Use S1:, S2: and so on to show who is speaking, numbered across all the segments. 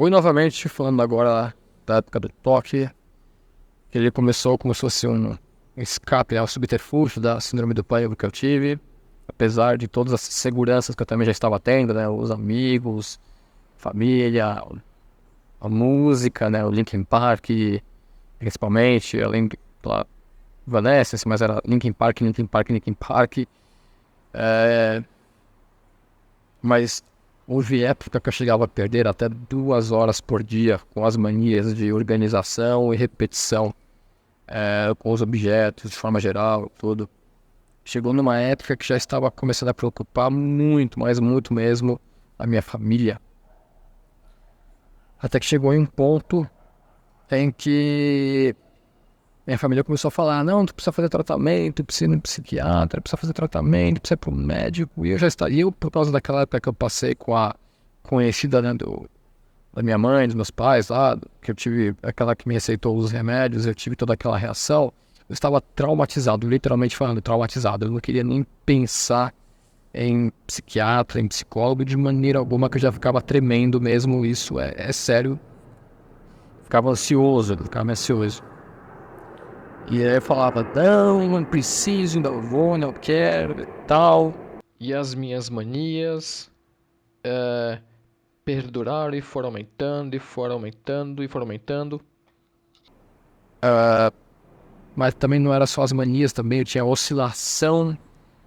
S1: Oi, novamente, falando agora da época do toque, que ele começou como se fosse um escape, um subterfúgio da síndrome do pânico que eu tive, apesar de todas as seguranças que eu também já estava tendo, né, os amigos, família, a música, né, o Linkin Park, principalmente, além da Evanescence, mas era Linkin Park, Linkin Park, Linkin Park, mas houve época que eu chegava a perder até 2 horas por dia com as manias de organização e repetição, com os objetos de forma geral, tudo. Chegou numa época que já estava começando a preocupar muito, mas muito mesmo, a minha família. Até que chegou em um ponto em que minha família começou a falar: não, tu precisa fazer tratamento, precisa ir no psiquiatra, precisa fazer tratamento, precisa ir pro médico. E eu já estava, por causa daquela época que eu passei com a conhecida, né, da minha mãe, dos meus pais lá, que eu tive, aquela que me receitou os remédios, eu tive toda aquela reação. Eu estava traumatizado, literalmente falando, traumatizado. Eu não queria nem pensar em psiquiatra, em psicólogo, de maneira alguma, que eu já ficava tremendo mesmo. Isso é sério. Ficava ansioso, ficava ansioso. E aí eu falava: não preciso, não vou, não quero e tal. E as minhas manias perduraram e foram aumentando, e foram aumentando, e foram aumentando. Mas também não era só as manias, também eu tinha oscilação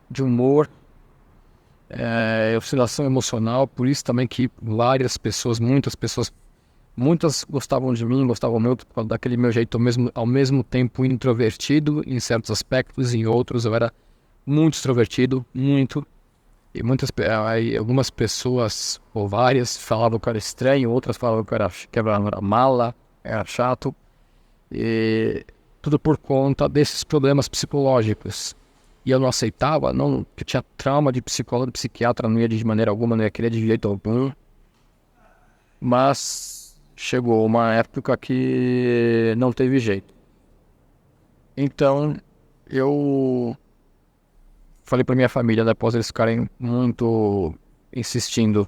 S1: de humor, oscilação emocional. Por isso também que várias pessoas, muitas gostavam de mim, gostavam muito daquele meu jeito, ao mesmo tempo introvertido em certos aspectos, em outros eu era muito extrovertido, muito. E aí, algumas pessoas, ou várias, falavam que eu era estranho, outras falavam que eu era mala, era chato. E tudo por conta desses problemas psicológicos. E eu não aceitava, não, que eu tinha trauma de psicólogo, de psiquiatra, não ia de maneira alguma, não ia querer de jeito algum. Mas chegou uma época que não teve jeito. Então eu falei pra minha família, né, após eles ficarem muito insistindo,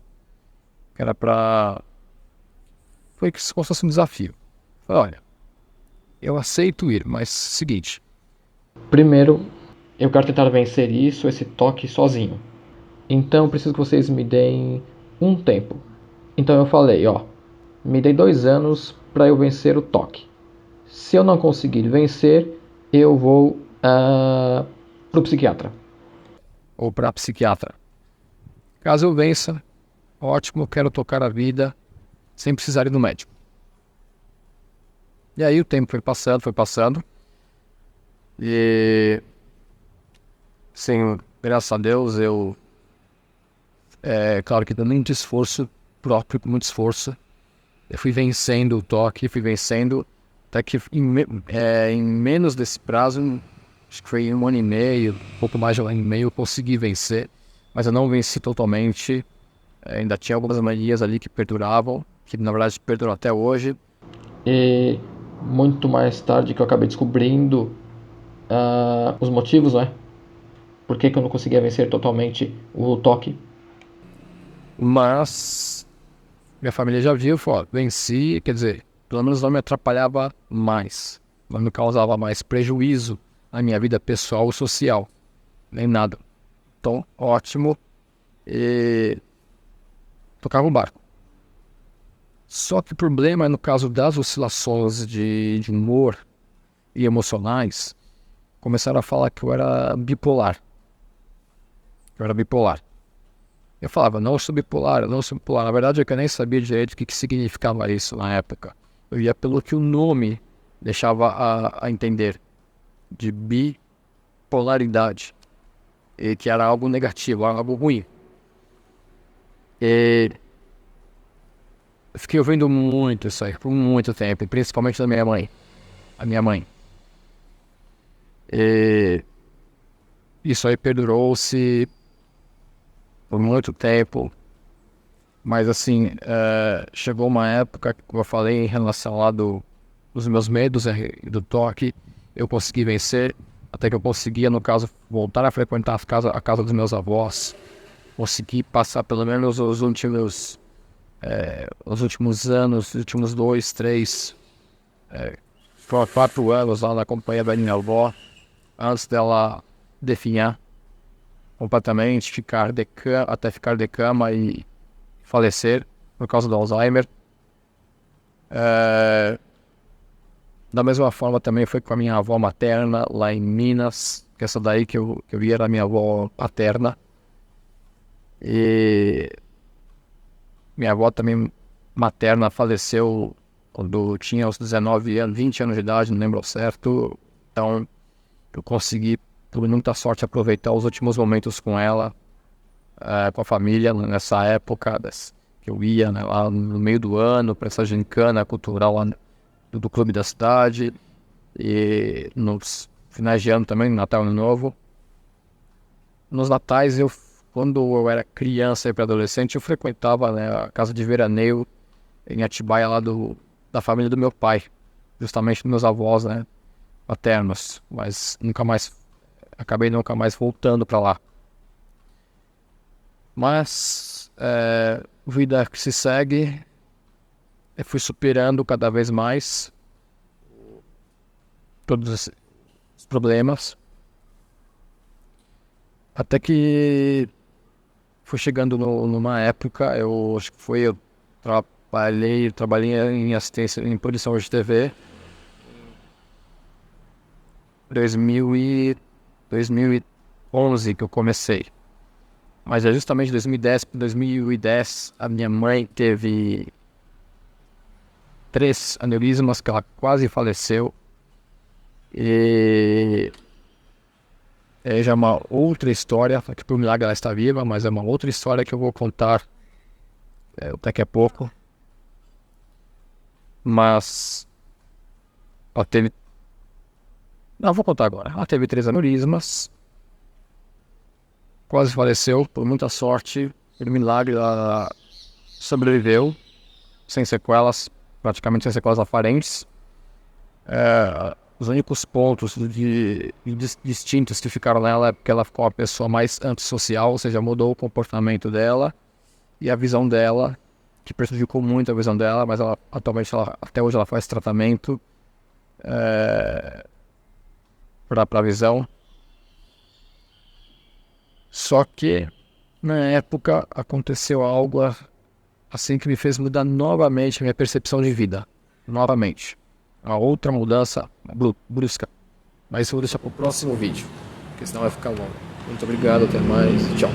S1: que era pra. Foi que se fosse um desafio. Falei: olha, eu aceito ir, mas seguinte. Primeiro, eu quero tentar vencer isso, esse toque sozinho. Então, preciso que vocês me deem um tempo. Então eu falei: ó, me dei 2 anos para eu vencer o toque. Se eu não conseguir vencer, eu vou pro psiquiatra. Ou pra psiquiatra. Caso eu vença, ótimo, eu quero tocar a vida sem precisar ir no médico. E aí o tempo foi passando, foi passando. E sim, graças a Deus, claro que dando muito esforço próprio, muito esforço, eu fui vencendo o toque, fui vencendo, até que em menos desse prazo, acho que foi em 1 ano e meio, um pouco mais de 1 ano e meio, eu consegui vencer, mas eu não venci totalmente. Ainda tinha algumas manias ali que perduravam, que na verdade perduram até hoje. E muito mais tarde que eu acabei descobrindo os motivos, né? Por que eu não conseguia vencer totalmente o toque. Mas minha família já viu, falou: ó, venci, quer dizer, pelo menos não me atrapalhava mais, não me causava mais prejuízo na minha vida pessoal ou social, nem nada. Então, ótimo, e tocava o barco. Só que o problema é no caso das oscilações de humor e emocionais, começaram a falar que eu era bipolar. Eu era bipolar. Eu falava: não, eu sou bipolar, eu não sou bipolar. Na verdade, eu nem sabia direito o que significava isso na época. Eu ia pelo que o nome deixava a entender, de bipolaridade, e que era algo negativo, algo ruim. E eu fiquei ouvindo muito isso aí, por muito tempo, principalmente da minha mãe, a minha mãe. E isso aí perdurou-se por muito tempo. Mas assim, chegou uma época, como eu falei, em relação lá dos meus medos do toque, eu consegui vencer, até que eu conseguia, no caso, voltar a frequentar a casa dos meus avós, consegui passar pelo menos os últimos Os últimos anos, os últimos 2, 3, 4 anos lá na companhia da minha avó, antes dela definhar completamente, até ficar de cama e falecer por causa do Alzheimer. Da mesma forma também foi com a minha avó materna lá em Minas, que essa daí que eu vi era a minha avó paterna. E minha avó também materna faleceu quando eu tinha os 19 anos, 20 anos de idade, não lembro ao certo. Então eu consegui, por muita sorte, aproveitar os últimos momentos com ela, com a família, nessa época que eu ia, né, lá no meio do ano para essa gincana cultural lá do clube da cidade, e nos finais de ano também, Natal e Ano Novo. Nos natais, quando eu era criança e pré-adolescente, eu frequentava, né, a casa de veraneio em Atibaia, lá da família do meu pai, justamente dos meus avós, né, paternos, mas acabei nunca mais voltando para lá. Mas vida que se segue, eu fui superando cada vez mais todos os problemas, até que foi chegando numa época, eu acho que eu trabalhei em assistência em produção de TV, 2011 que eu comecei. Mas é justamente 2010 a minha mãe teve 3 aneurismas, que ela quase faleceu. E já é uma outra história, que por milagre ela está viva, mas é uma outra história que eu vou contar daqui a pouco. Mas ela teve... Não, vou contar agora. Ela teve 3 aneurismas, quase faleceu, por muita sorte, por milagre ela sobreviveu, sem sequelas, praticamente sem sequelas aparentes. Os únicos pontos distintos que ficaram nela é porque ela ficou uma pessoa mais antissocial, ou seja, mudou o comportamento dela e a visão dela, que prejudicou muito a visão dela, mas atualmente até hoje ela faz tratamento para a visão. Só que na época aconteceu algo assim que me fez mudar novamente a minha percepção de vida. Novamente. A outra mudança brusca. Mas isso eu vou deixar para o próximo vídeo, porque senão vai ficar longo. Muito obrigado, até mais. Tchau.